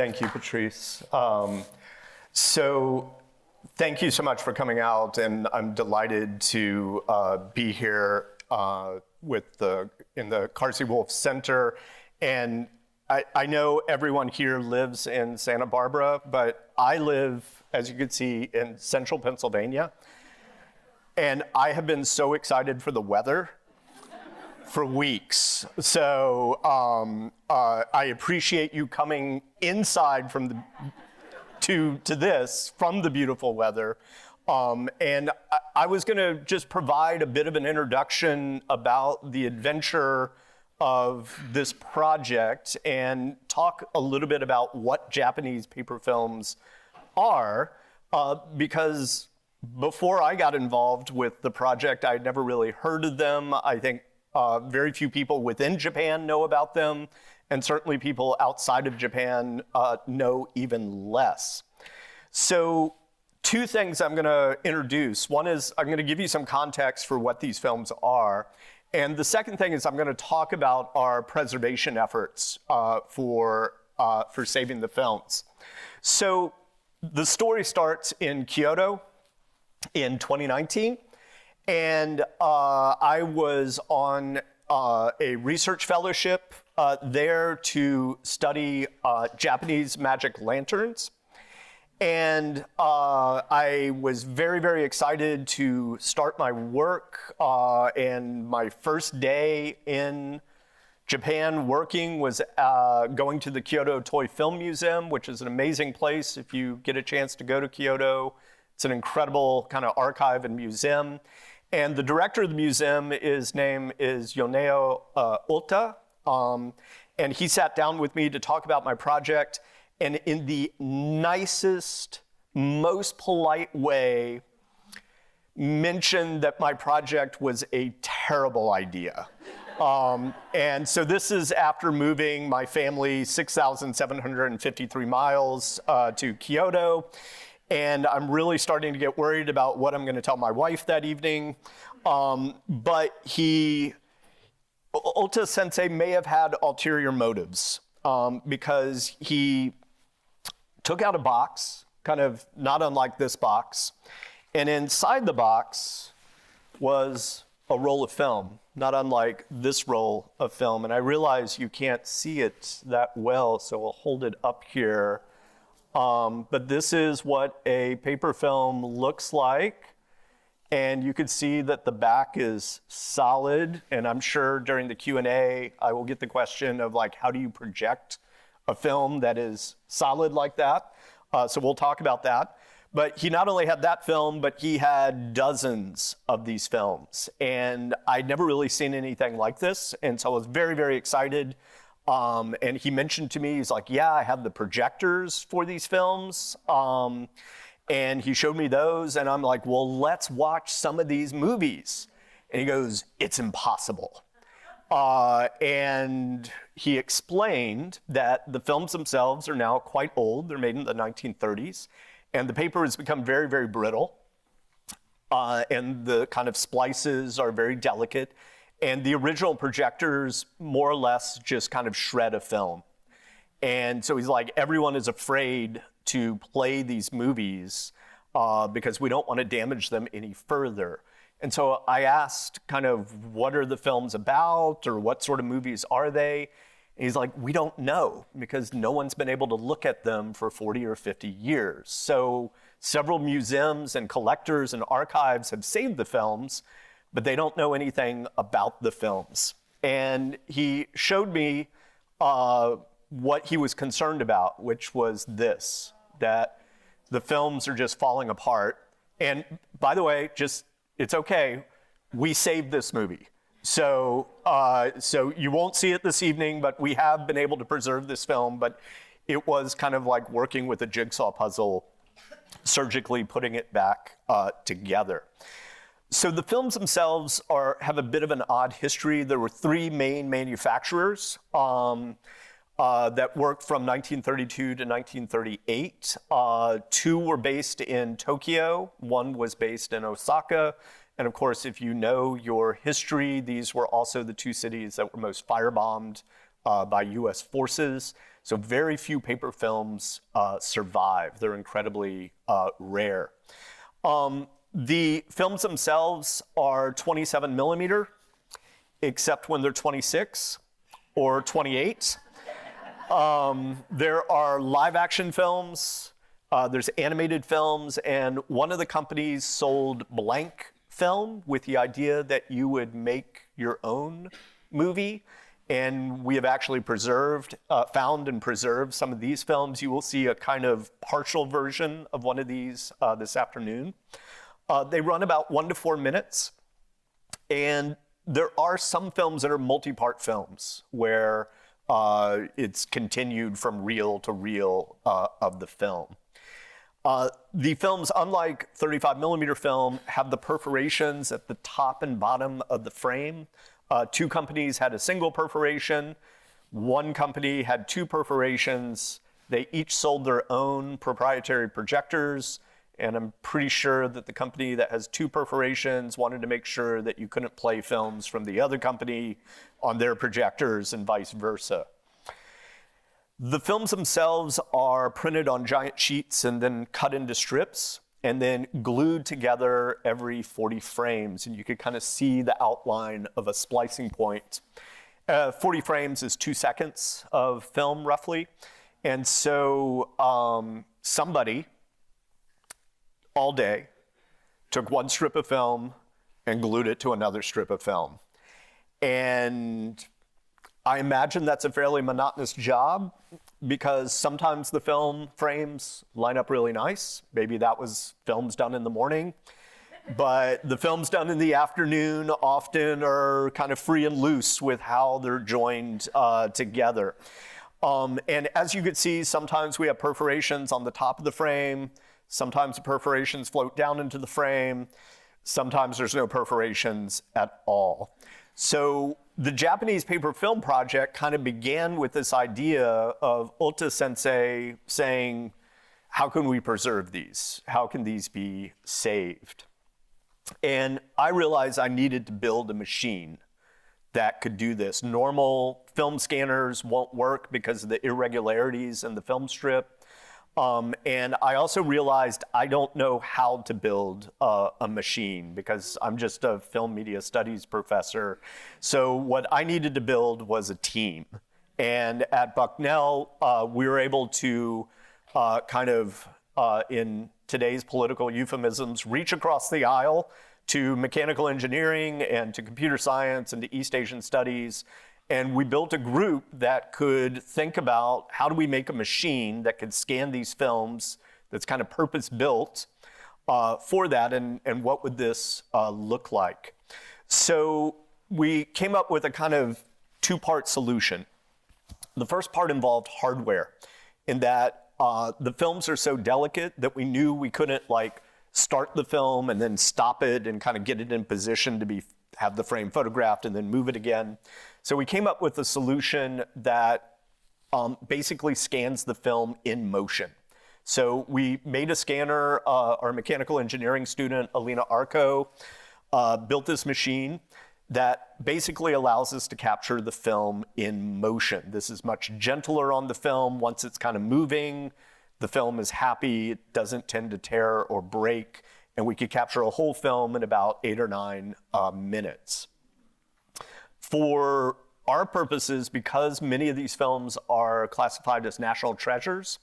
Thank you, Patrice. So thank you so much for coming out, and I'm delighted to be here in the Carsey Wolf Center. And I know everyone here lives in Santa Barbara, but I live, as you can see, in central Pennsylvania. And I have been so excited for the weather for weeks. So I appreciate you coming inside from the beautiful weather. And I was gonna just provide a bit of an introduction about the adventure of this project and talk a little bit about what Japanese paper films are, because before I got involved with the project, I'd never really heard of them. I think very few people within Japan know about them, and certainly people outside of Japan know even less. So two things I'm gonna introduce. One is I'm gonna give you some context for what these films are. And the second thing is I'm gonna talk about our preservation efforts for saving the films. So the story starts in Kyoto in 2019. And I was on a research fellowship there to study Japanese magic lanterns. And I was very, very excited to start my work. And my first day in Japan working was going to the Kyoto Toy Film Museum, which is an amazing place if you get a chance to go to Kyoto. It's an incredible kind of archive and museum. And the director of the museum, his name is Yumeno Ota. And he sat down with me to talk about my project. And in the nicest, most polite way, mentioned that my project was a terrible idea. And so this is after moving my family 6,753 miles to Kyoto. And I'm really starting to get worried about what I'm gonna tell my wife that evening. But Ota Sensei may have had ulterior motives because he took out a box, kind of not unlike this box. And inside the box was a roll of film, not unlike this roll of film. And I realize you can't see it that well, so I'll hold it up here. But this is what a paper film looks like. And you can see that the back is solid. And I'm sure during the Q&A, I will get the question of like, how do you project a film that is solid like that? So we'll talk about that. But he not only had that film, but he had dozens of these films. And I'd never really seen anything like this. And so I was very, very excited. And he mentioned to me, he's like, yeah, I have the projectors for these films. And he showed me those, and I'm like, well, let's watch some of these movies. And he goes, it's impossible. And he explained that the films themselves are now quite old. They're made in the 1930s. And the paper has become very, very brittle. And the kind of splices are very delicate. And the original projectors more or less just kind of shred a film. And so he's like, everyone is afraid to play these movies because we don't want to damage them any further. And so I asked kind of, what are the films about, or what sort of movies are they? And he's like, we don't know, because no one's been able to look at them for 40 or 50 years. So several museums and collectors and archives have saved the films, but they don't know anything about the films. And he showed me what he was concerned about, which was this, that the films are just falling apart. And by the way, it's okay, we saved this movie. So you won't see it this evening, but we have been able to preserve this film, but it was kind of like working with a jigsaw puzzle, surgically putting it back together. So the films themselves have a bit of an odd history. There were three main manufacturers that worked from 1932 to 1938. Two were based in Tokyo, one was based in Osaka. And of course, if you know your history, these were also the two cities that were most firebombed by US forces. So very few paper films survive. They're incredibly rare. The films themselves are 27 millimeter, except when they're 26 or 28. There are live action films, there's animated films, and one of the companies sold blank film with the idea that you would make your own movie. And we have actually found and preserved some of these films. You will see a kind of partial version of one of these this afternoon. They run about 1 to 4 minutes. And there are some films that are multi-part films where it's continued from reel to reel of the film. The films, unlike 35 millimeter film, have the perforations at the top and bottom of the frame. 2 companies had a single perforation. 1 company had 2 perforations. They each sold their own proprietary projectors. And I'm pretty sure that the company that has 2 perforations wanted to make sure that you couldn't play films from the other company on their projectors and vice versa. The films themselves are printed on giant sheets and then cut into strips and then glued together every 40 frames. And you could kind of see the outline of a splicing point. 40 frames is 2 seconds of film, roughly. And so somebody all day took 1 strip of film and glued it to another strip of film. And I imagine that's a fairly monotonous job because sometimes the film frames line up really nice. Maybe that was films done in the morning. But the films done in the afternoon often are kind of free and loose with how they're joined together. And as you could see, sometimes we have perforations on the top of the frame. Sometimes the perforations float down into the frame. Sometimes there's no perforations at all. So the Japanese paper film project kind of began with this idea of Ota sensei saying, how can we preserve these? How can these be saved? And I realized I needed to build a machine that could do this. Normal film scanners won't work because of the irregularities in the film strip. And I also realized I don't know how to build a machine because I'm just a film media studies professor. So what I needed to build was a team. And at Bucknell, we were able to in today's political euphemisms, reach across the aisle to mechanical engineering and to computer science and to East Asian studies. And we built a group that could think about how do we make a machine that could scan these films that's kind of purpose-built for that, and what would this look like? So we came up with a kind of 2-part solution. The first part involved hardware, in that the films are so delicate that we knew we couldn't start the film and then stop it and kind of get it in position to have the frame photographed and then move it again. So we came up with a solution that basically scans the film in motion. So we made a scanner. Our mechanical engineering student, Alina Arco, built this machine that basically allows us to capture the film in motion. This is much gentler on the film. Once it's kind of moving, the film is happy. It doesn't tend to tear or break. And we could capture a whole film in about 8 or 9 minutes. For our purposes, because many of these films are classified as national treasures,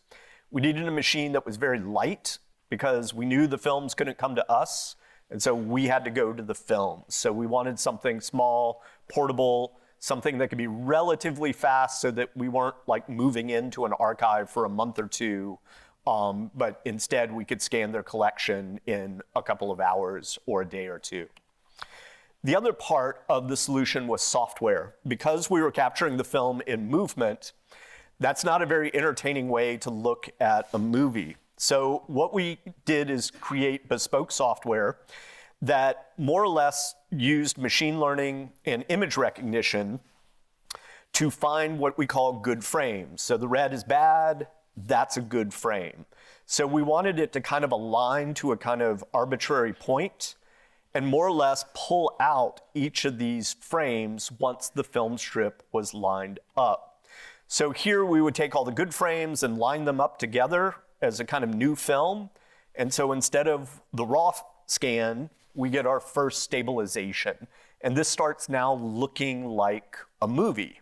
we needed a machine that was very light because we knew the films couldn't come to us. And so we had to go to the films. So we wanted something small, portable, something that could be relatively fast so that we weren't moving into an archive for a month or 2. But instead, we could scan their collection in a couple of hours or a day or 2. The other part of the solution was software. Because we were capturing the film in movement, that's not a very entertaining way to look at a movie. So what we did is create bespoke software that more or less used machine learning and image recognition to find what we call good frames. So the red is bad, that's a good frame. So we wanted it to kind of align to a kind of arbitrary point, and more or less pull out each of these frames once the film strip was lined up. So here we would take all the good frames and line them up together as a kind of new film. And so instead of the raw scan, we get our first stabilization. And this starts now looking like a movie.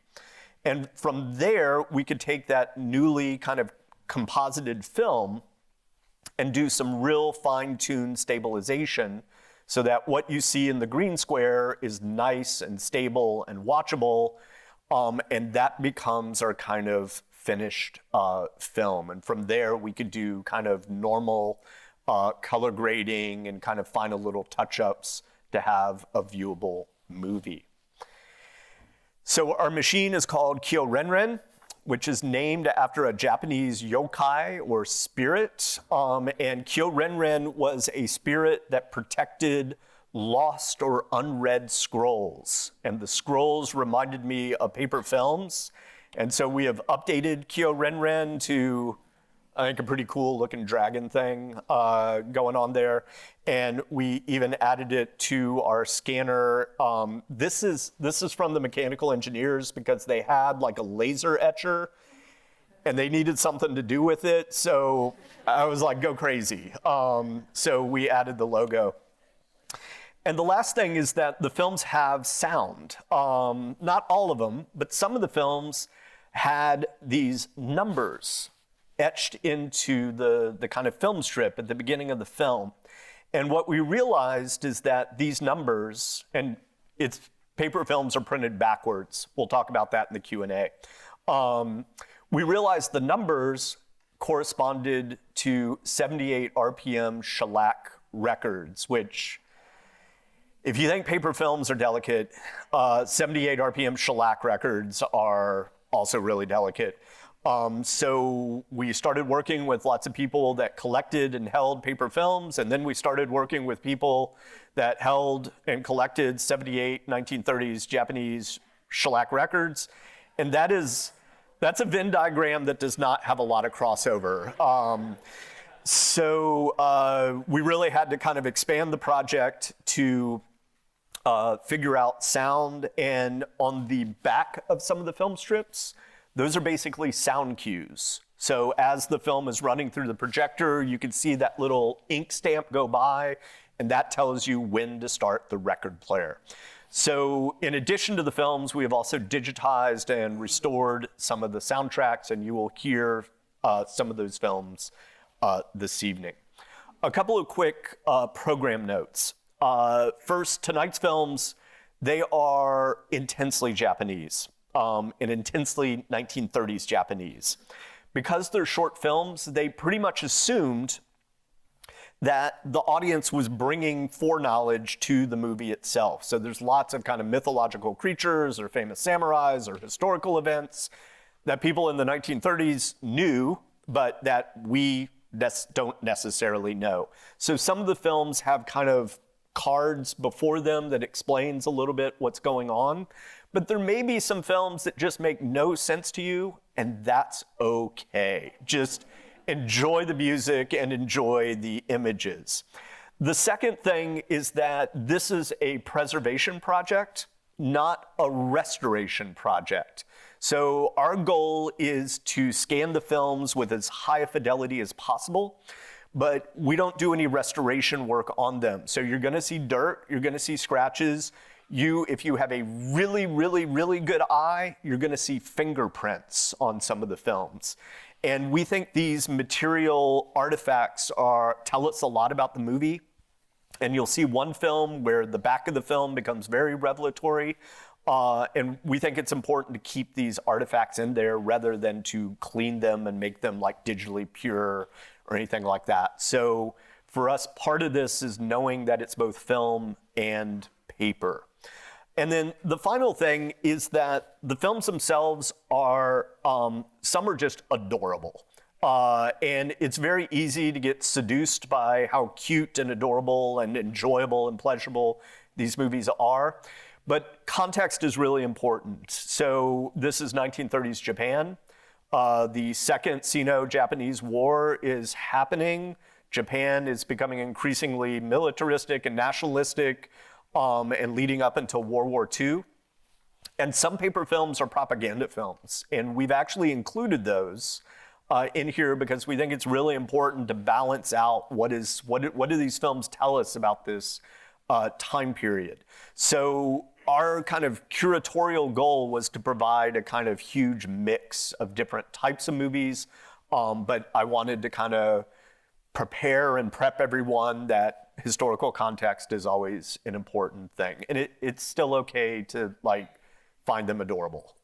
And from there, we could take that newly kind of composited film and do some real fine-tuned stabilization so that what you see in the green square is nice and stable and watchable, and that becomes our kind of finished film. And from there, we could do kind of normal color grading and kind of final little touch-ups to have a viewable movie. So our machine is called Kyo-Renren, which is named after a Japanese yokai or spirit. And Kyo-Renren was a spirit that protected lost or unread scrolls. And the scrolls reminded me of paper films. And so we have updated Kyo-Renren to, I think, a pretty cool looking dragon thing going on there. And we even added it to our scanner. This is from the mechanical engineers because they had like a laser etcher and they needed something to do with it. So I was like, go crazy. So we added the logo. And the last thing is that the films have sound. Not all of them, but some of the films had these numbers etched into the kind of film strip at the beginning of the film. And what we realized is that these numbers, and it's paper films are printed backwards. We'll talk about that in the Q&A. We realized the numbers corresponded to 78 RPM shellac records, which, if you think paper films are delicate, 78 RPM shellac records are also really delicate. So we started working with lots of people that collected and held paper films, and then we started working with people that held and collected 78 1930s Japanese shellac records. And that's a Venn diagram that does not have a lot of crossover. So we really had to kind of expand the project to figure out sound, and on the back of some of the film strips, those are basically sound cues. So as the film is running through the projector, you can see that little ink stamp go by, and that tells you when to start the record player. So in addition to the films, we have also digitized and restored some of the soundtracks, and you will hear some of those films this evening. A couple of quick program notes. First, tonight's films, they are intensely Japanese. And intensely 1930s Japanese. Because they're short films, they pretty much assumed that the audience was bringing foreknowledge to the movie itself. So there's lots of kind of mythological creatures or famous samurais or historical events that people in the 1930s knew, but that we don't necessarily know. So some of the films have kind of cards before them that explains a little bit what's going on. But there may be some films that just make no sense to you, and that's okay. Just enjoy the music and enjoy the images. The second thing is that this is a preservation project, not a restoration project. So our goal is to scan the films with as high a fidelity as possible, but we don't do any restoration work on them. So you're gonna see dirt, you're gonna see scratches. If you have a really, really, really good eye, you're gonna see fingerprints on some of the films. And we think these material artifacts tell us a lot about the movie. And you'll see one film where the back of the film becomes very revelatory. And we think it's important to keep these artifacts in there rather than to clean them and make them like digitally pure or anything like that. So for us, part of this is knowing that it's both film and paper. And then the final thing is that the films themselves are, some are just adorable. And it's very easy to get seduced by how cute and adorable and enjoyable and pleasurable these movies are. But context is really important. So this is 1930s Japan. The Second Sino-Japanese War is happening Japan is becoming increasingly militaristic and nationalistic, and leading up until World War II. And some paper films are propaganda films, and we've actually included those in here because we think it's really important to balance out what do these films tell us about this time period. So our kind of curatorial goal was to provide a kind of huge mix of different types of movies, but I wanted to kind of prepare and prep everyone that historical context is always an important thing. And it's still okay to like find them adorable.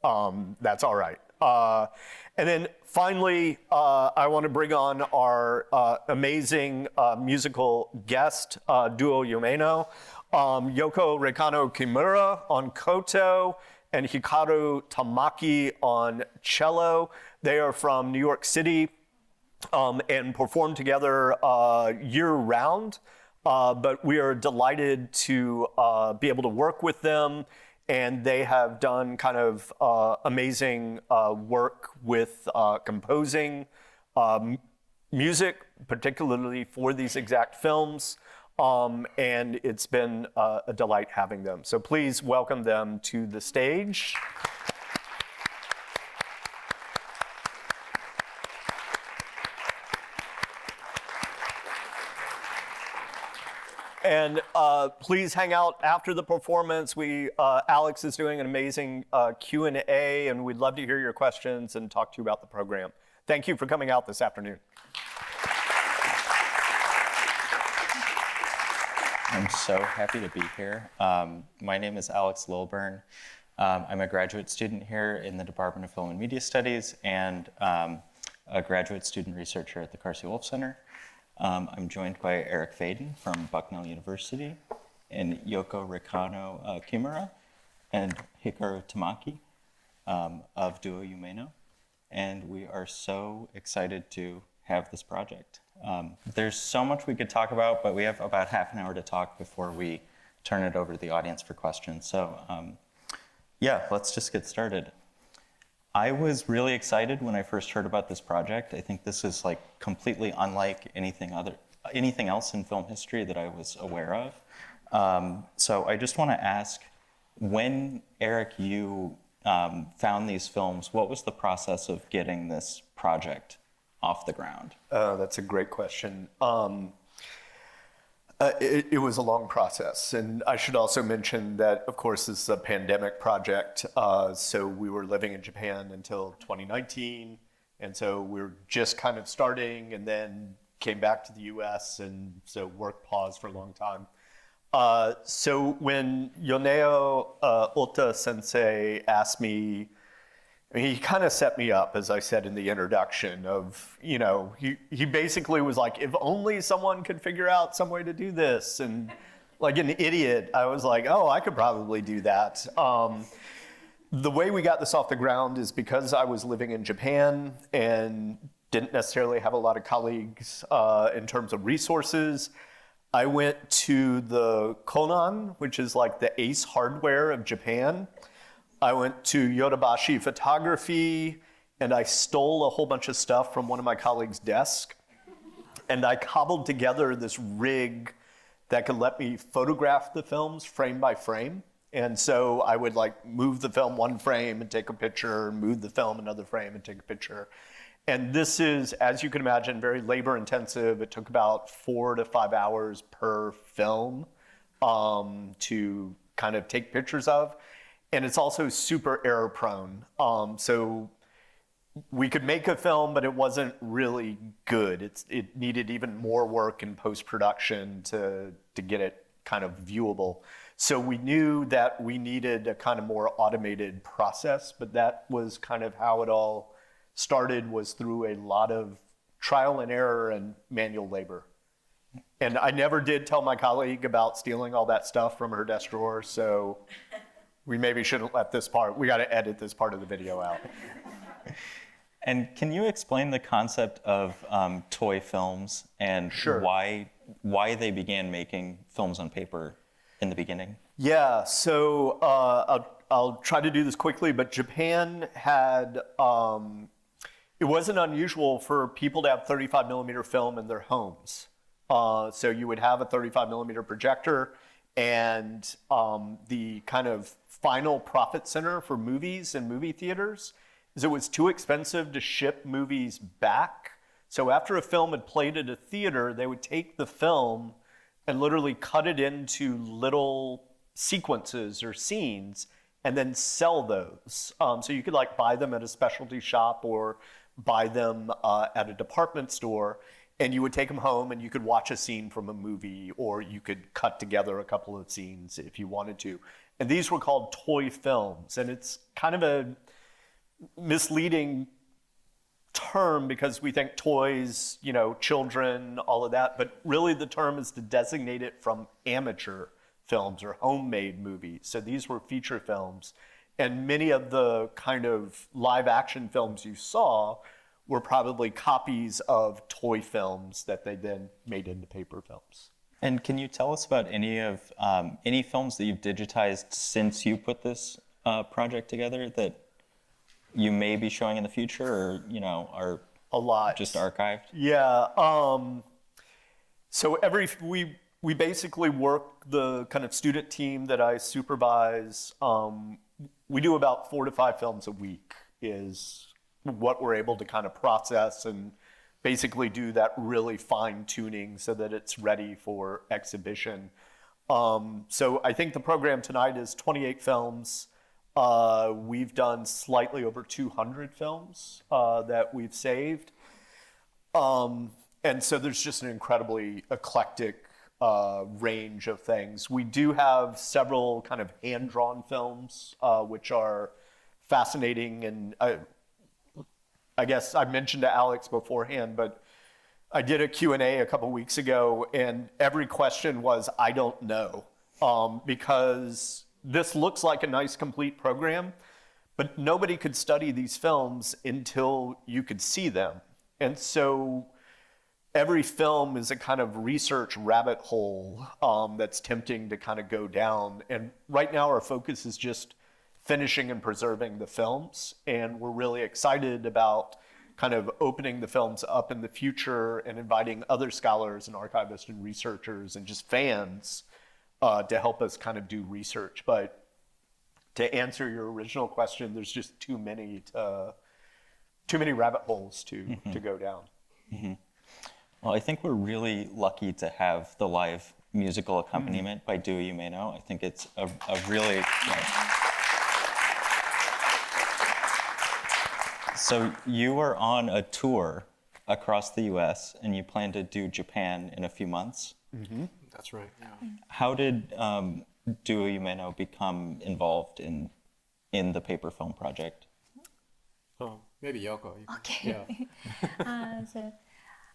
That's all right. And then finally, I want to bring on our amazing musical guest, duo Yumeno, Yoko Reikano Kimura on Koto, and Hikaru Tamaki on cello. They are from New York City and perform together year-round. But we are delighted to be able to work with them. And they have done kind of amazing work with composing music, particularly for these exact films. And it's been a delight having them. So please welcome them to the stage. And please hang out after the performance. Alex is doing an amazing Q&A, and we'd love to hear your questions and talk to you about the program. Thank you for coming out this afternoon. I'm so happy to be here. My name is Alex Lilburn. I'm a graduate student here in the Department of Film and Media Studies and a graduate student researcher at the Carsey Wolf Center. I'm joined by Eric Faden from Bucknell University and Yoko Reikano Kimura and Hikaru Tamaki of duo Yumeno. And we are so excited to have this project. There's so much we could talk about, but we have about half an hour to talk before we turn it over to the audience for questions. So yeah, let's just get started. I was really excited when I first heard about this project. I think this is like completely unlike anything else in film history that I was aware of. So I just want to ask, when Eric, you found these films, what was the process of getting this project off the ground? That's a great question. It was a long process, and I should also mention that, of course, this is a pandemic project, so we were living in Japan until 2019, and so we were just kind of starting, and then came back to the US, and so work paused for a long time. So when Yoneo Ota sensei asked me, I mean, he kind of set me up, as I said in the introduction, of, you know, he basically was like, if only someone could figure out some way to do this. And like an idiot, I was like, oh, I could probably do that. The way we got this off the ground is because I was living in Japan and didn't necessarily have a lot of colleagues in terms of resources. I went to the Konan, which is like the Ace Hardware of Japan. I went to Yodobashi Photography, and I stole a whole bunch of stuff from one of my colleagues' desk. And I cobbled together this rig that could let me photograph the films frame by frame. And so I would like move the film one frame and take a picture, move the film another frame and take a picture. And this is, as you can imagine, very labor intensive. It took about 4 to 5 hours per film to kind of take pictures of. And it's also super error prone. So we could make a film, but it wasn't really good. It needed even more work in post-production to get it kind of viewable. So we knew that we needed a kind of more automated process, but that was kind of how it all started, was through a lot of trial and error and manual labor. And I never did tell my colleague about stealing all that stuff from her desk drawer, so we maybe shouldn't let this part, we got to edit this part of the video out. And can you explain the concept of toy films and Sure. why they began making films on paper in the beginning? Yeah, so I'll try to do this quickly, but Japan had, it wasn't unusual for people to have 35 millimeter film in their homes. So you would have a 35 millimeter projector, and the kind of final profit center for movies and movie theaters is it was too expensive to ship movies back. So after a film had played at a theater, they would take the film and literally cut it into little sequences or scenes and then sell those. So you could like buy them at a specialty shop or buy them at a department store, and you would take them home and you could watch a scene from a movie, or you could cut together a couple of scenes if you wanted to. And these were called toy films. And it's kind of a misleading term because we think toys, you know, children, all of that, but really the term is to designate it from amateur films or homemade movies. So these were feature films, and many of the kind of live action films you saw were probably copies of toy films that they then made into paper films. And can you tell us about any films that you've digitized since you put this project together that you may be showing in the future, or are a lot just archived? Yeah. So we basically work, the kind of student team that I supervise. We do about 4 to 5 films a week is what we're able to kind of process and basically do that really fine tuning so that it's ready for exhibition. So I think the program tonight is 28 films. We've done slightly over 200 films that we've saved. And so there's just an incredibly eclectic range of things. We do have several kind of hand-drawn films, which are fascinating. And I guess I mentioned to Alex beforehand, but I did a Q&A a couple weeks ago, and every question was, I don't know, because this looks like a nice complete program, but nobody could study these films until you could see them. And so every film is a kind of research rabbit hole that's tempting to kind of go down. And right now our focus is just finishing and preserving the films. And we're really excited about kind of opening the films up in the future and inviting other scholars and archivists and researchers and just fans to help us kind of do research. But to answer your original question, there's just too many rabbit holes to go down. Mm-hmm. Well, I think we're really lucky to have the live musical accompaniment by Duo Yumeno. I think it's a really... So you are on a tour across the US, and you plan to do Japan in a few months. Mm-hmm. That's right, yeah. How did Duo Yumeno become involved in the paper film project? Oh, maybe Yoko. Okay. Yeah.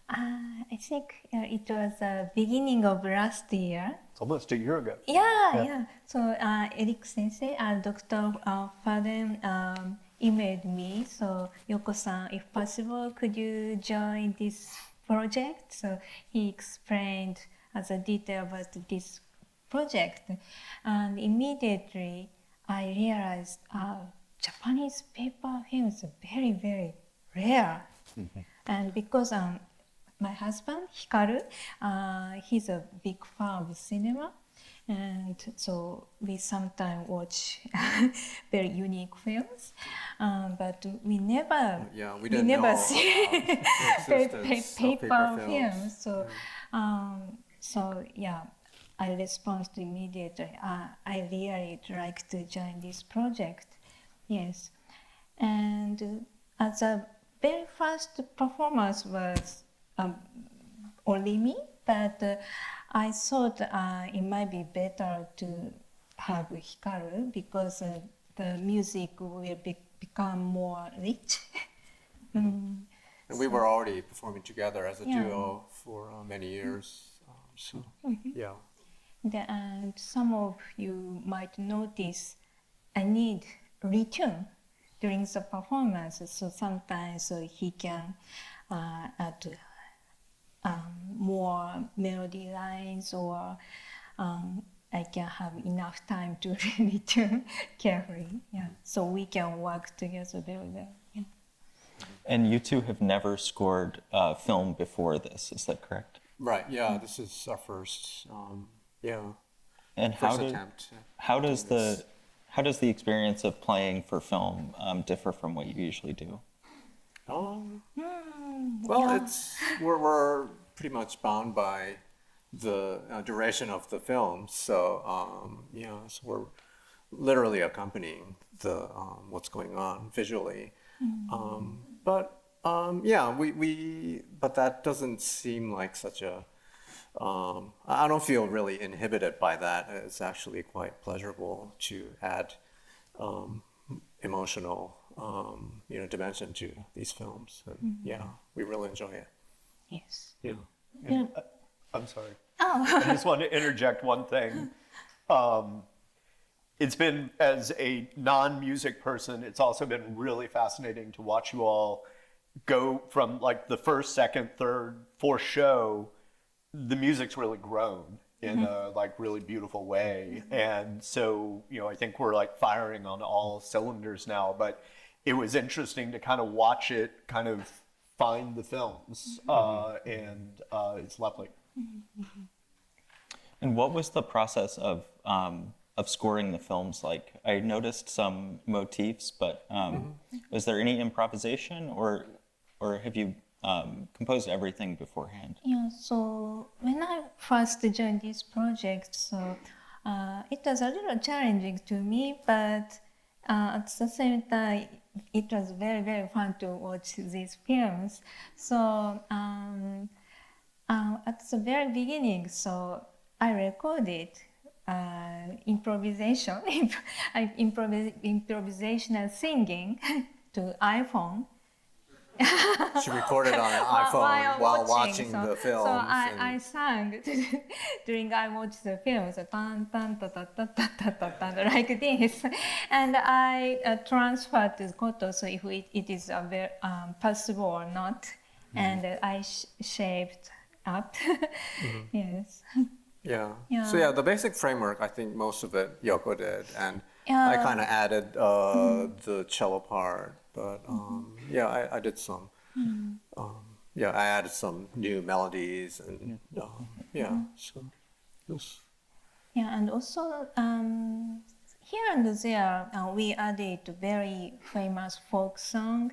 I think it was the beginning of last year. It's almost a year ago. Yeah. So Eric Sensei, Dr. Faden emailed me. So Yoko-san, if possible, could you join this project? So he explained as a detail about this project, and immediately I realized Japanese paper films are very, very rare. Mm-hmm. And because my husband, Hikaru, he's a big fan of cinema, and so we sometimes watch very unique films, but we never see paper films. So, I responded immediately. I really like to join this project. Yes, and as a very first performance was only me, but I thought it might be better to have Hikaru because the music will become more rich. And we were already performing together as a duo for many years. Yeah. And some of you might notice I need retune during the performance, so sometimes he can add more melody lines, or I can have enough time to really tune carefully. Yeah, so we can work together very well. Yeah. And you two have never scored film before this, is that correct? Right. Yeah. This is our first. And First attempt. how does the experience of playing for film differ from what you usually do? Well, we're pretty much bound by the duration of the film, so so we're literally accompanying the what's going on visually. But that doesn't seem like such a. I don't feel really inhibited by that. It's actually quite pleasurable to add emotional, dimension to these films. And we really enjoy it. Yes. Yeah. I'm sorry. Oh. I just wanted to interject one thing. It's been, as a non-music person, it's also been really fascinating to watch you all go from like the first, second, third, fourth show. The music's really grown in a like really beautiful way. And so, I think we're like firing on all cylinders now, but it was interesting to kind of watch it kind of find the films, and it's lovely. And what was the process of scoring the films like? I noticed some motifs, but was there any improvisation, or have you composed everything beforehand? Yeah, so when I first joined this project, it was a little challenging to me, but at the same time, it was very, very fun to watch these films. So at the very beginning, I recorded improvisational singing to iPhone. She recorded on an iPhone while watching the film. So I sang during I watched the film, so tan tan ta ta ta ta ta ta ta, like this, and I transferred to Koto, so if it is very possible or not, and I shaped up. Yes. Yeah. Yeah. So the basic framework, I think most of it Yoko did, and Yeah. I kind of added the cello part, but I did some. I added some new melodies, and so yes. Yeah, and also here and there we added very famous folk song.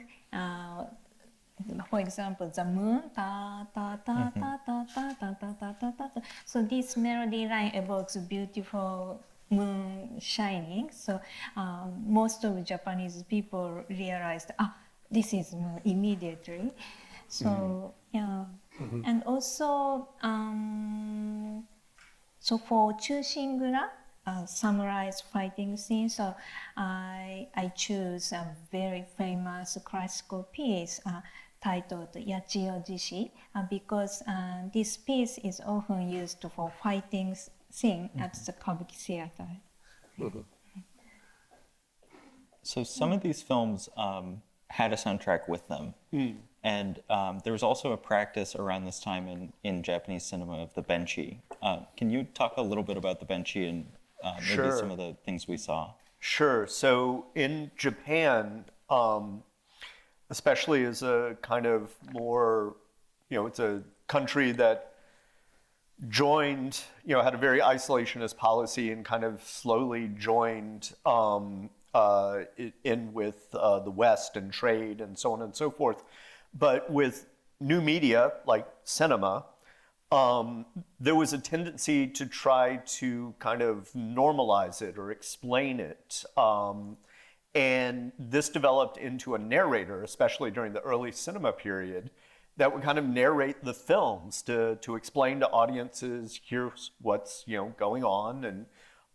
For example, the moon, ta ta ta ta ta ta ta ta ta ta ta. So this melody line evokes beautiful moon shining. So most of Japanese people realized, this is moon immediately. So and also so for Chushingura, samurai's fighting scene, so I choose a very famous classical piece titled Yachio Jishi, because this piece is often used for fighting scene at the Kabuki theater. So some of these films had a soundtrack with them. And there was also a practice around this time in Japanese cinema of the benchi. Can you talk a little bit about the benchi and maybe some of the things we saw? Sure. So in Japan, especially as a kind of more, it's a country that joined, had a very isolationist policy and kind of slowly joined in with the West and trade and so on and so forth. But with new media like cinema, there was a tendency to try to kind of normalize it or explain it. And this developed into a narrator, especially during the early cinema period, that would kind of narrate the films to explain to audiences, here's what's going on.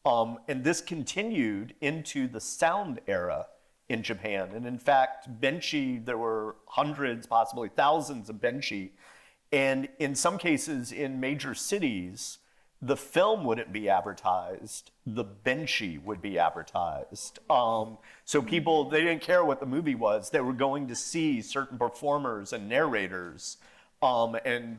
And this continued into the sound era in Japan. And in fact, benchi, there were hundreds, possibly thousands of benchi. And in some cases in major cities, the film wouldn't be advertised, the benchi would be advertised. So people, they didn't care what the movie was, they were going to see certain performers and narrators. And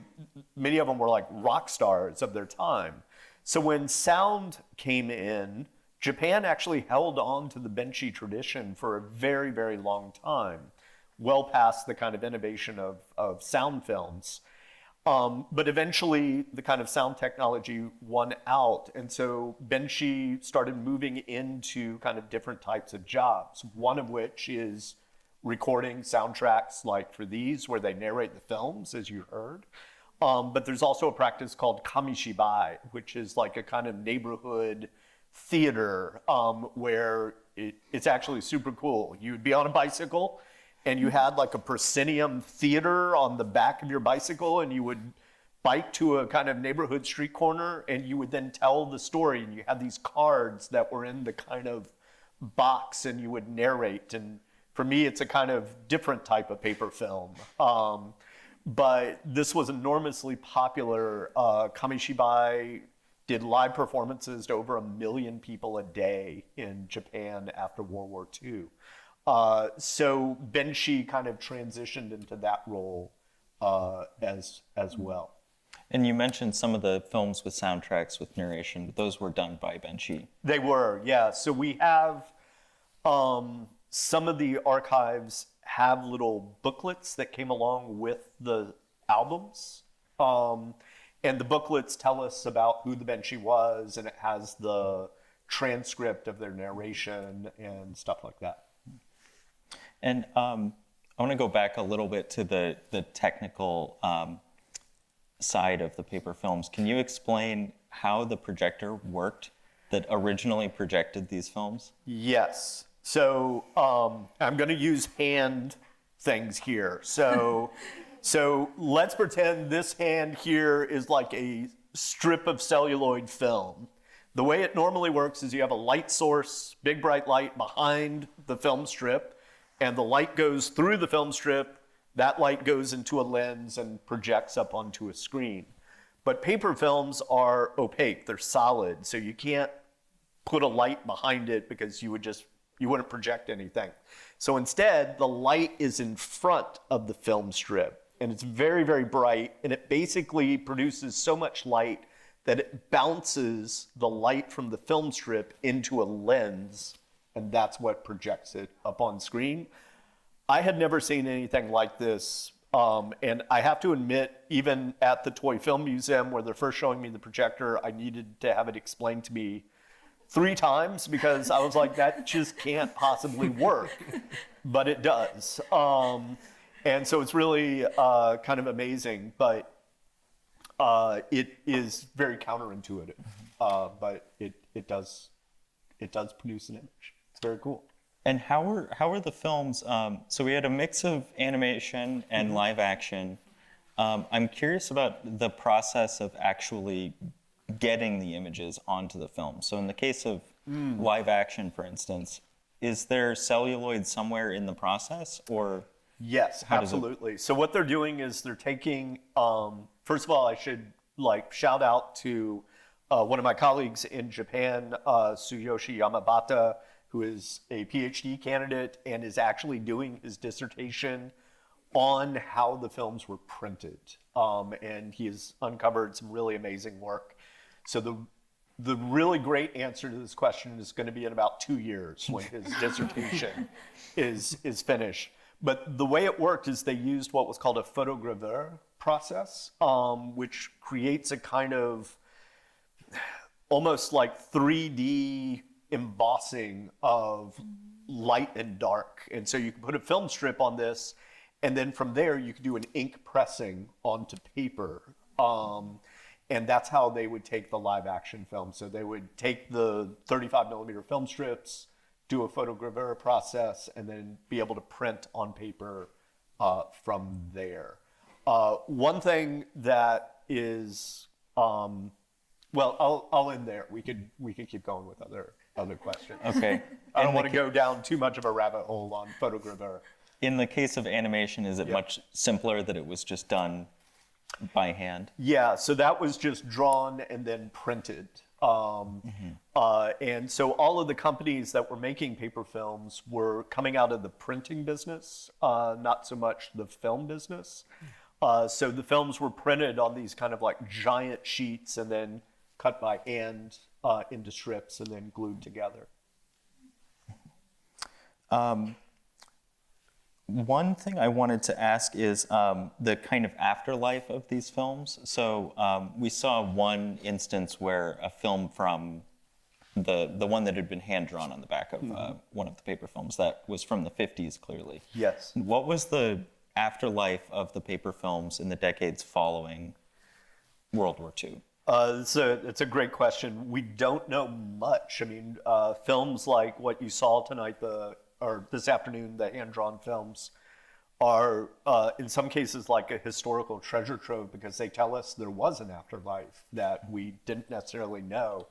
many of them were like rock stars of their time. So when sound came in, Japan actually held on to the benchi tradition for a very, very long time, well past the kind of innovation of sound films. But eventually, the kind of sound technology won out. And so Benshi started moving into kind of different types of jobs, one of which is recording soundtracks like for these, where they narrate the films, as you heard. But there's also a practice called kamishibai, which is like a kind of neighborhood theater where it's actually super cool. You would be on a bicycle, and you had like a proscenium theater on the back of your bicycle, and you would bike to a kind of neighborhood street corner, and you would then tell the story, and you had these cards that were in the kind of box, and you would narrate. And for me, it's a kind of different type of paper film. But this was enormously popular. Kamishibai did live performances to over 1 million people a day in Japan after World War II. So Benshi kind of transitioned into that role as well. And you mentioned some of the films with soundtracks with narration, but those were done by Benshi. They were, yeah. So we have some of the archives have little booklets that came along with the albums. And the booklets tell us about who the Benshi was, and it has the transcript of their narration and stuff like that. And I want to go back a little bit to the technical side of the paper films. Can you explain how the projector worked that originally projected these films? Yes. So I'm going to use hand things here. So let's pretend this hand here is like a strip of celluloid film. The way it normally works is you have a light source, big bright light behind the film strip, and the light goes through the film strip. That light goes into a lens and projects up onto a screen. But paper films are opaque, they're solid, so you can't put a light behind it because you wouldn't project anything. So instead, the light is in front of the film strip, and it's very, very bright, and it basically produces so much light that it bounces the light from the film strip into a lens, and that's what projects it up on screen. I had never seen anything like this, and I have to admit, even at the Toy Film Museum, where they're first showing me the projector, I needed to have it explained to me 3 times because I was like, that just can't possibly work, but it does. And so it's really kind of amazing, but it is very counterintuitive, but it does produce an image. It's very cool. And how were the films? So we had a mix of animation and live action. I'm curious about the process of actually getting the images onto the film. So in the case of live action, for instance, is there celluloid somewhere in the process, or? Yes, absolutely. So what they're doing is they're taking, first of all, I should shout out to one of my colleagues in Japan, Tsuyoshi Yamabata, who is a PhD candidate and is actually doing his dissertation on how the films were printed. And he has uncovered some really amazing work. So the really great answer to this question is going to be in about 2 years when his dissertation is finished. But the way it worked is they used what was called a photogravure process, which creates a kind of almost like 3D embossing of light and dark. And so you can put a film strip on this, and then from there you could do an ink pressing onto paper. And that's how they would take the live action film. So they would take the 35 millimeter film strips, do a photogravure process, and then be able to print on paper from there. One thing that is, well, I'll end there. We could keep going with other questions. Okay. I don't want to go down too much of a rabbit hole on photogravure. In the case of animation, is it much simpler that it was just done by hand? Yeah, so that was just drawn and then printed. And so all of the companies that were making paper films were coming out of the printing business, not so much the film business. So the films were printed on these kind of like giant sheets and then cut by hand into strips and then glued together. One thing I wanted to ask is the kind of afterlife of these films. So we saw one instance where a film from the one that had been hand-drawn on the back of one of the paper films, that was from the 50s, clearly. Yes. What was the afterlife of the paper films in the decades following World War II? It's a great question. We don't know much. I mean, films like what you saw tonight, or this afternoon, the hand-drawn films, are in some cases like a historical treasure trove because they tell us there was an afterlife that we didn't necessarily know.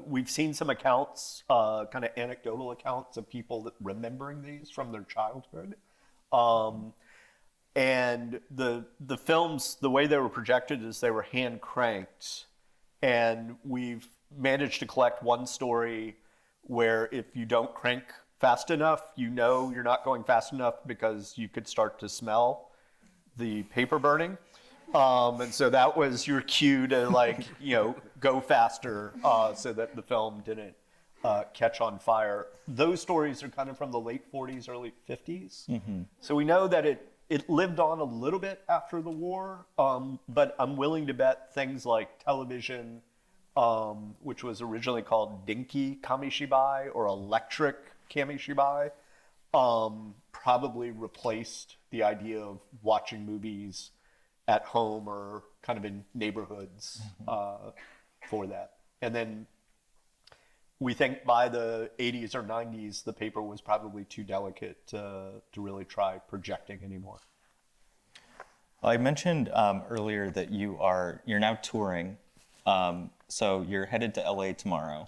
We've seen some accounts, kind of anecdotal accounts of people that remembering these from their childhood. And the films, the way they were projected is they were hand cranked. And we've managed to collect one story where if you don't crank fast enough, you know you're not going fast enough because you could start to smell the paper burning. And so that was your cue to go faster so that the film didn't catch on fire. Those stories are kind of from the late 40s, early 50s. Mm-hmm. So we know that it lived on a little bit after the war, but I'm willing to bet things like television, which was originally called dinky kamishibai or electric kamishibai, probably replaced the idea of watching movies at home or kind of in neighborhoods for that. And then we think by the 80s or 90s, the paper was probably too delicate to really try projecting anymore. Well, I mentioned earlier that you're now touring. So you're headed to LA tomorrow.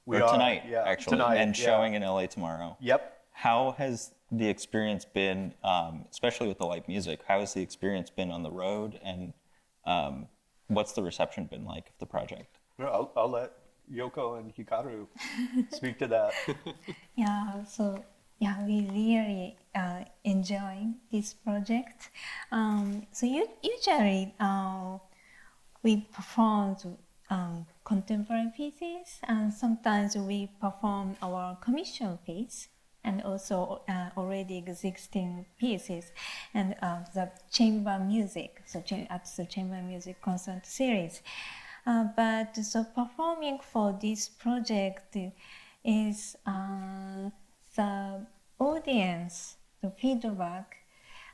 Tonight, actually, tonight, and showing in LA tomorrow. Yep. How has the experience been, especially with the live music, how has the experience been on the road, and what's the reception been like of the project? I'll let Yoko and Hikaru speak to that. We really enjoying this project. Usually we perform contemporary pieces, and sometimes we perform our commission piece, and also already existing pieces, and the chamber music. At the chamber music concert series. But performing for this project is the audience, the feedback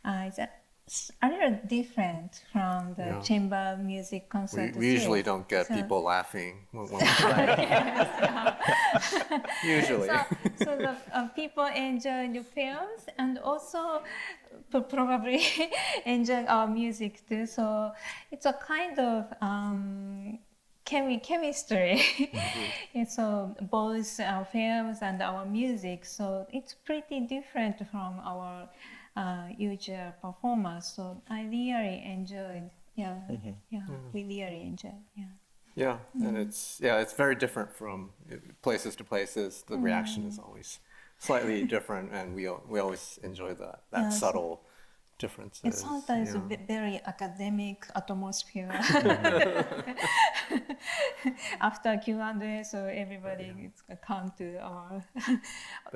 is a little different from the chamber music concert. We usually don't get people laughing when we play. Usually. So the people enjoy the films and also probably enjoy our music too. So it's a kind of chemistry. And so both our films and our music. So it's pretty different from our usual performance. So I really enjoyed. We really enjoyed. And it's very different from places to places. The reaction is always slightly different, and we always enjoy that subtle differences. It's sometimes a very academic atmosphere. After Q&A, so everybody come to our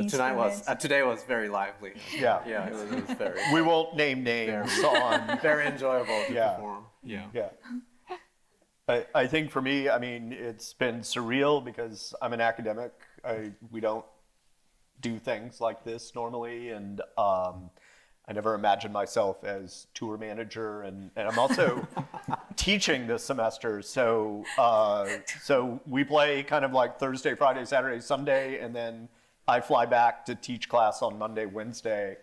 Today was very lively. It was very. We won't name names. Very enjoyable to perform. I think for me, I mean, it's been surreal because I'm an academic. We don't do things like this normally, and I never imagined myself as tour manager, and I'm also teaching this semester. So we play kind of like Thursday, Friday, Saturday, Sunday, and then I fly back to teach class on Monday, Wednesday.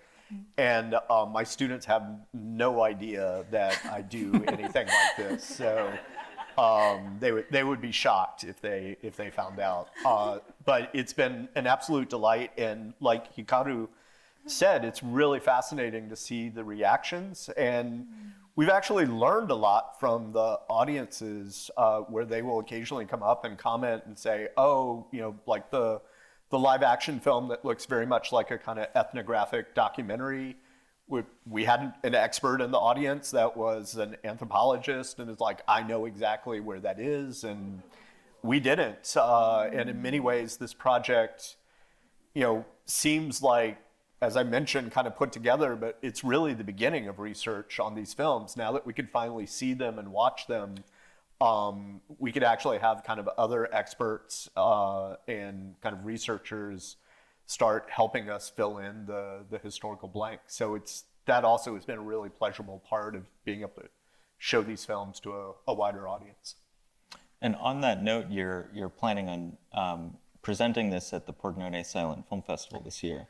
And my students have no idea that I do anything like this. So they would be shocked if they found out. But it's been an absolute delight, and like Hikaru said, it's really fascinating to see the reactions, and we've actually learned a lot from the audiences where they will occasionally come up and comment and say, like the live action film that looks very much like a kind of ethnographic documentary. We had an expert in the audience that was an anthropologist and is like, I know exactly where that is, and we didn't. And in many ways, this project seems like, as I mentioned, kind of put together, but it's really the beginning of research on these films. Now that we can finally see them and watch them, we could actually have kind of other experts and kind of researchers start helping us fill in the historical blank. So that also has been a really pleasurable part of being able to show these films to a wider audience. And on that note, you're planning on presenting this at the Pordenone Silent Film Festival this year.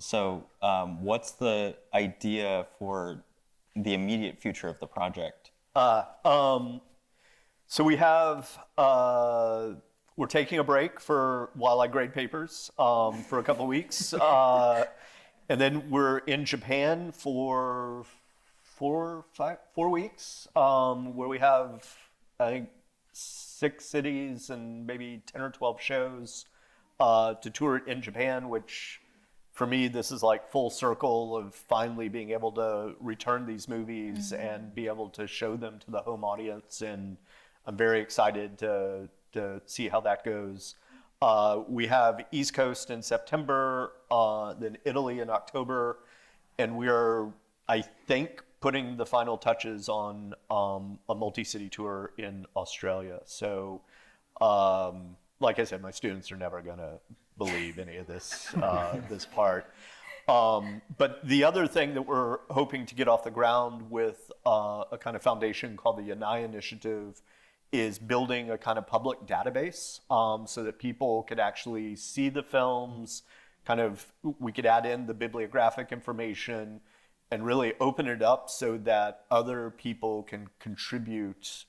So what's the idea for the immediate future of the project? So we have, we're taking a break while I grade papers for a couple of weeks. And then we're in Japan for 4 weeks, where we have, I think, 6 cities and maybe 10 or 12 shows to tour in Japan, which for me, this is like full circle of finally being able to return these movies and be able to show them to the home audience. And I'm very excited to see how that goes. We have East Coast in September, then Italy in October, and we are, I think, putting the final touches on a multi-city tour in Australia. So, like I said, my students are never going to believe any of this this part. But the other thing that we're hoping to get off the ground with a kind of foundation called the Yanai Initiative is building a kind of public database so that people could actually see the films, we could add in the bibliographic information and really open it up so that other people can contribute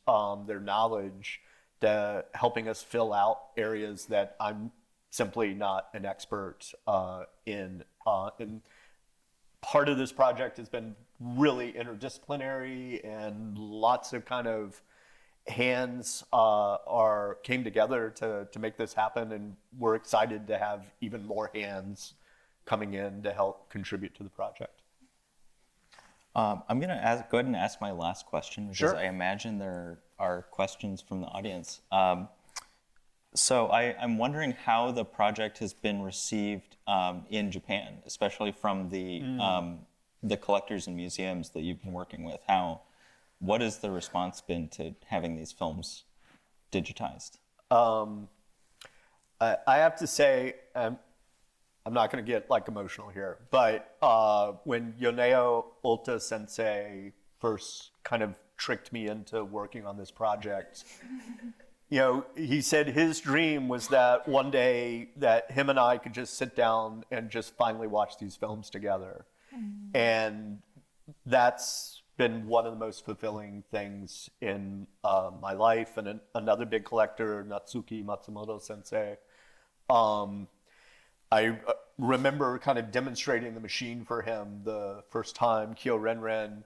their knowledge to helping us fill out areas that I'm simply not an expert in. And part of this project has been really interdisciplinary, and lots of kind of hands came together to make this happen, and we're excited to have even more hands coming in to help contribute to the project. I'm going to go ahead and ask my last question, because Sure. I imagine there are questions from the audience. So I'm wondering how the project has been received in Japan, especially from the collectors and museums that you've been working with. What has the response been to having these films digitized? I have to say, I'm not going to get emotional here, but when Yoneo Ota sensei first kind of tricked me into working on this project, he said his dream was that one day that him and I could just sit down and just finally watch these films together. And that's been one of the most fulfilling things in my life. And another big collector, Natsuki Matsumoto sensei, I remember kind of demonstrating the machine for him the first time, Kyo Renren,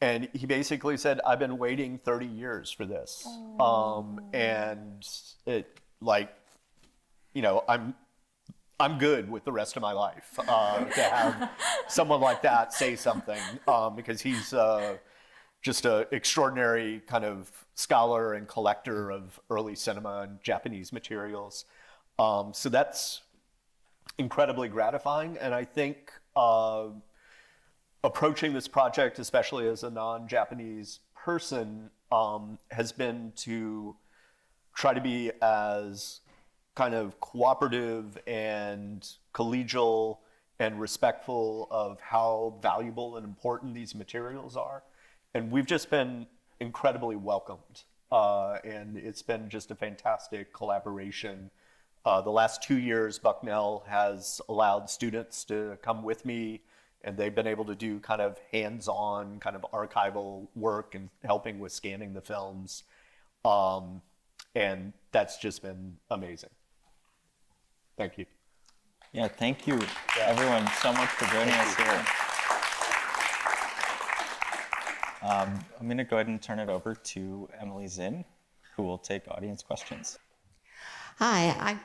and he basically said, I've been waiting 30 years for this. And I'm good with the rest of my life to have someone like that say something, because he's just an extraordinary kind of scholar and collector of early cinema and Japanese materials. So that's incredibly gratifying. And I think approaching this project, especially as a non-Japanese person, has been to try to be as kind of cooperative and collegial and respectful of how valuable and important these materials are. And we've just been incredibly welcomed. And it's been just a fantastic collaboration. The last 2 years, Bucknell has allowed students to come with me, and they've been able to do kind of hands-on kind of archival work and helping with scanning the films. And that's just been amazing. Thank you. Yeah, thank you everyone so much for joining us here. I'm going to go ahead and turn it over to Emily Zinn, who will take audience questions. Hi,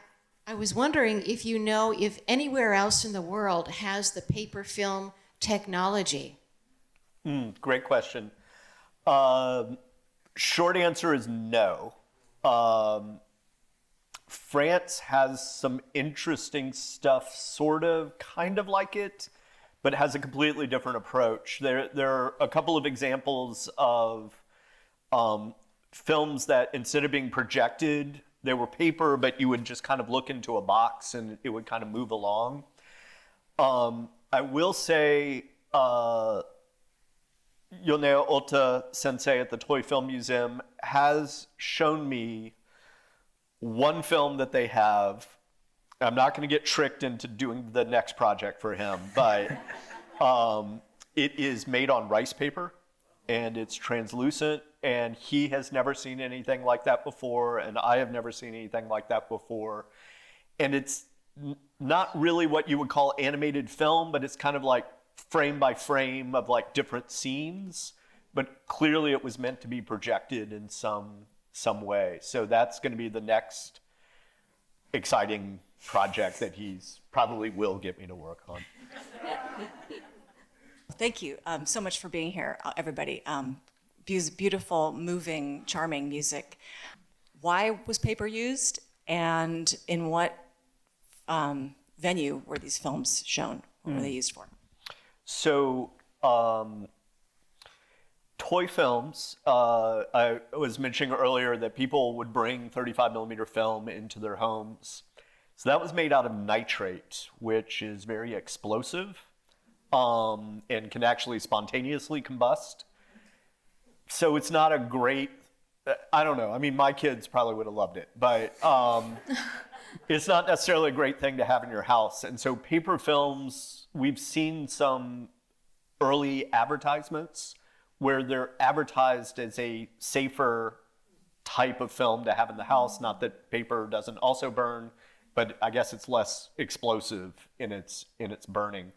I was wondering if you know if anywhere else in the world has the paper film technology. Great question. Short answer is no. France has some interesting stuff, sort of, kind of like it, but it has a completely different approach. There are a couple of examples of films that instead of being projected, they were paper, but you would just kind of look into a box and it would kind of move along. I will say, Yoneo Ota sensei at the Toy Film Museum has shown me one film that they have. I'm not going to get tricked into doing the next project for him, but it is made on rice paper and it's translucent, and he has never seen anything like that before, and I have never seen anything like that before. And it's not really what you would call animated film, but it's kind of like frame by frame of like different scenes, but clearly it was meant to be projected in some way. So that's going to be the next exciting project that he's probably will get me to work on. Thank you so much for being here, everybody. Beautiful, moving, charming music. Why was paper used, and in what venue were these films shown? What were they used for? So, toy films, I was mentioning earlier that people would bring 35 millimeter film into their homes. So that was made out of nitrate, which is very explosive and can actually spontaneously combust. So it's not a great, I don't know, I mean, my kids probably would have loved it, but it's not necessarily a great thing to have in your house. And so paper films, we've seen some early advertisements where they're advertised as a safer type of film to have in the house. Not that paper doesn't also burn, but I guess it's less explosive in its burning.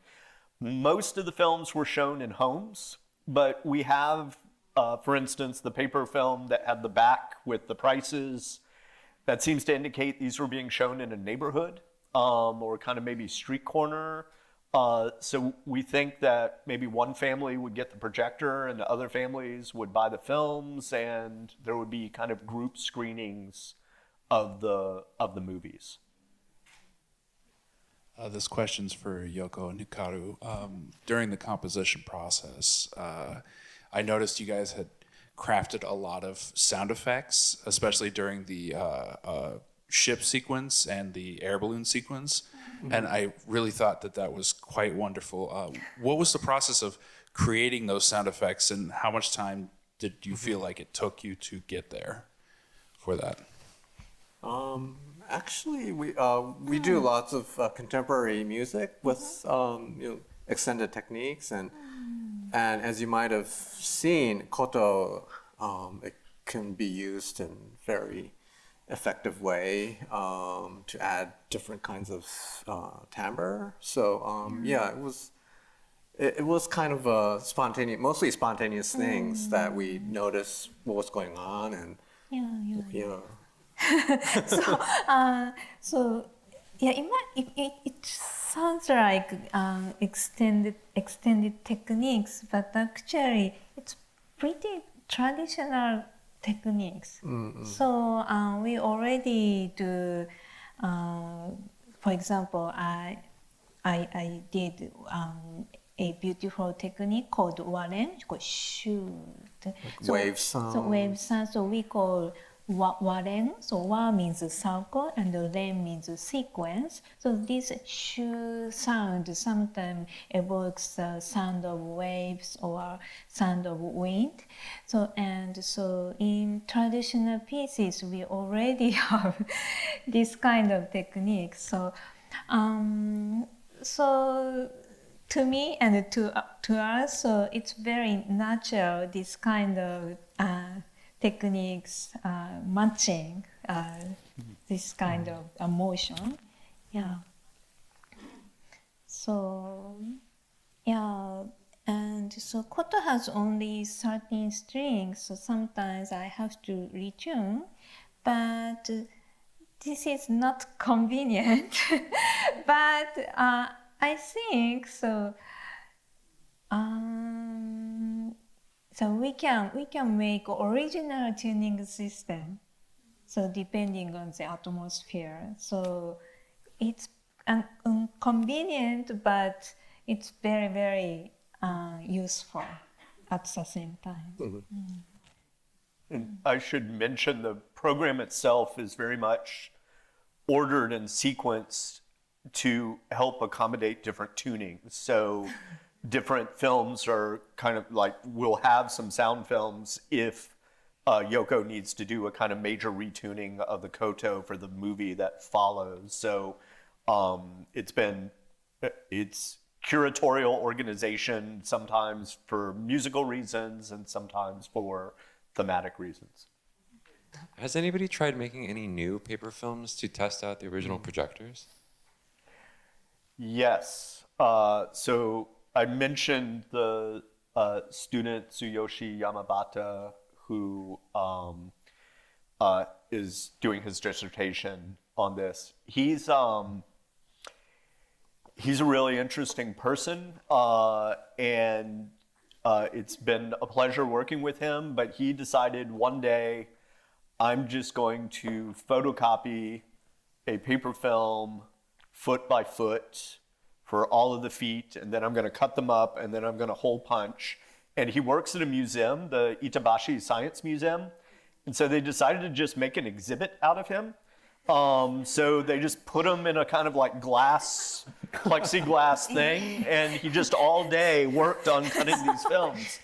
Most of the films were shown in homes, but we have, for instance, the paper film that had the back with the prices. That seems to indicate these were being shown in a neighborhood or kind of maybe street corner. So we think that maybe one family would get the projector and the other families would buy the films, and there would be kind of group screenings of the movies. This question's for Yoko and Hikaru. During the composition process, I noticed you guys had crafted a lot of sound effects, especially during the ship sequence and the air balloon sequence. Mm-hmm. And I really thought that was quite wonderful. What was the process of creating those sound effects, and how much time did you feel like it took you to get there for that? Actually, we do lots of contemporary music with extended techniques, and as you might have seen, Koto, it can be used in very effective way to add different kinds of timbre. So yeah, it was kind of a mostly spontaneous things that we noticed what was going on, and yeah. So yeah, it sounds like extended techniques, but actually it's pretty traditional techniques. Mm-hmm. So we already do. For example, I did a beautiful technique called waren, called shoot. Wave sound. So wave sound. So we call waren. So wa means circle and ren means sequence. So this shu sound sometimes evokes the sound of waves or sound of wind. So in traditional pieces we already have this kind of technique. So to me and to us, so it's very natural, this kind of techniques matching this kind of emotion. Yeah. So, yeah. And so Koto has only 13 strings, so sometimes I have to retune, but this is not convenient. But I think so. So we can make original tuning system So depending on the atmosphere. So it's inconvenient, but it's very, very useful at the same time. And I should mention the program itself is very much ordered and sequenced to help accommodate different tunings. So different films are kind of like, we'll have some sound films if Yoko needs to do a kind of major retuning of the Koto for the movie that follows. So it's curatorial organization, sometimes for musical reasons and sometimes for thematic reasons. Has anybody tried making any new paper films to test out the original projectors? Yes. So I mentioned the student Tsuyoshi Yamabata, who is doing his dissertation on this. He's a really interesting person, and it's been a pleasure working with him, but he decided one day, I'm just going to photocopy a paper film foot by foot for all of the feet, and then I'm going to cut them up, and then I'm going to hole punch. And he works at a museum, the Itabashi Science Museum, and so they decided to just make an exhibit out of him. So they just put him in a kind of like plexiglass thing, and he just all day worked on cutting these films.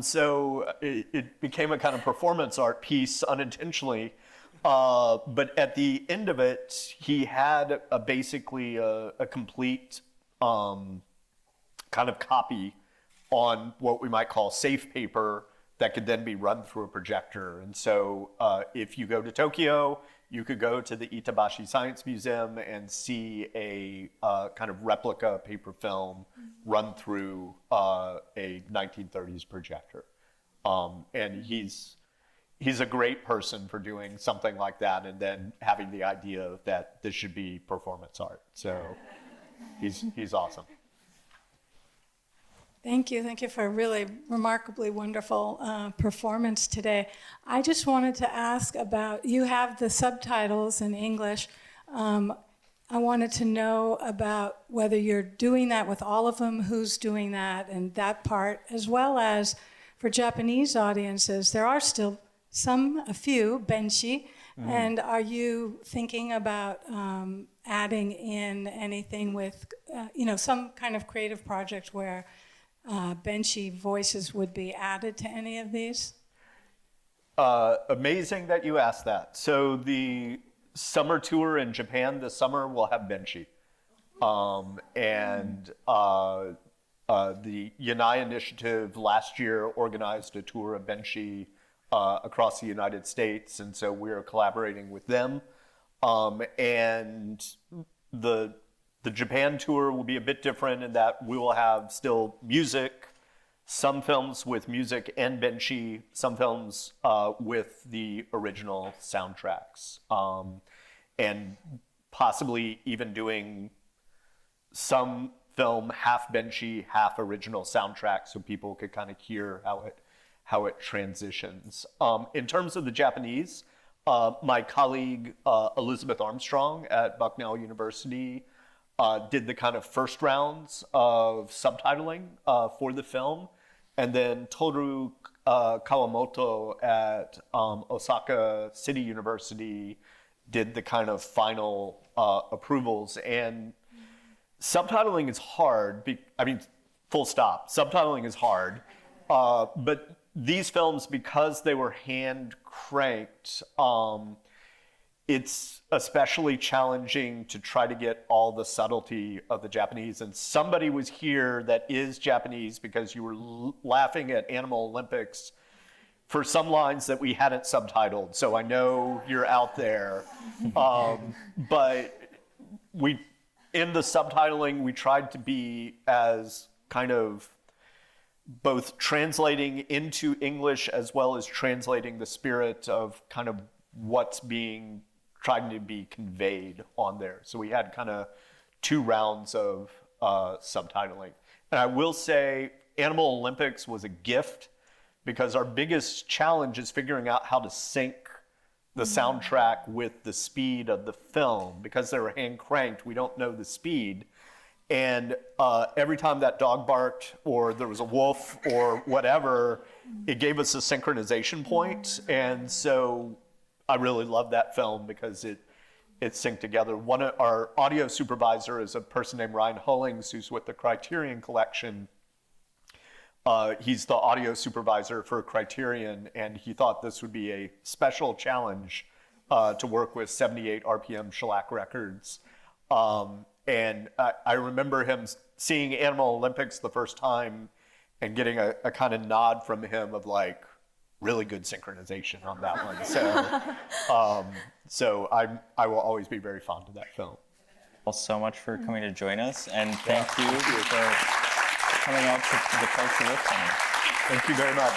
So it became a kind of performance art piece unintentionally. But at the end of it, he had basically a complete kind of copy on what we might call safe paper that could then be run through a projector. And so if you go to Tokyo, you could go to the Itabashi Science Museum and see a kind of replica paper film run through a 1930s projector. And he's a great person for doing something like that and then having the idea that this should be performance art. So he's awesome. Thank you for a really remarkably wonderful performance today. I just wanted to ask about, you have the subtitles in English. I wanted to know about whether you're doing that with all of them, who's doing that, and that part, as well as for Japanese audiences, there are still a few, benshi, and are you thinking about adding in anything with, some kind of creative project where benshi voices would be added to any of these? Amazing that you asked that. So the summer tour in Japan this summer will have benshi. The Yanai Initiative last year organized a tour of benshi across the United States, and so we're collaborating with them. And the Japan tour will be a bit different in that we will have still music, some films with music and benshi, some films with the original soundtracks, and possibly even doing some film half benshi, half original soundtrack, so people could kind of hear how it transitions. In terms of the Japanese, my colleague Elizabeth Armstrong at Bucknell University did the kind of first rounds of subtitling for the film, and then Toru Kawamoto at Osaka City University did the kind of final approvals. And subtitling is hard. Full stop. Subtitling is hard, but these films, because they were hand cranked, it's especially challenging to try to get all the subtlety of the Japanese. And somebody was here that is Japanese because you were laughing at Animal Olympics for some lines that we hadn't subtitled. So I know you're out there. But in the subtitling, we tried to be as kind of both translating into English as well as translating the spirit of kind of what's being trying to be conveyed on there. So we had kind of 2 rounds of subtitling. And I will say Animal Olympics was a gift because our biggest challenge is figuring out how to sync the soundtrack with the speed of the film. Because they were hand cranked, we don't know the speed. And every time that dog barked or there was a wolf or whatever, it gave us a synchronization point. And so I really love that film because it synced together. One of our audio supervisor is a person named Ryan Hullings, who's with the Criterion Collection. He's the audio supervisor for Criterion, and he thought this would be a special challenge to work with 78 RPM shellac records. And I remember him seeing Animal Olympics the first time and getting a kind of nod from him of like, really good synchronization on that one. So I will always be very fond of that film. Well, so much for coming to join us, and thank you for coming out to the Parts of Lift Center. Thank you very much.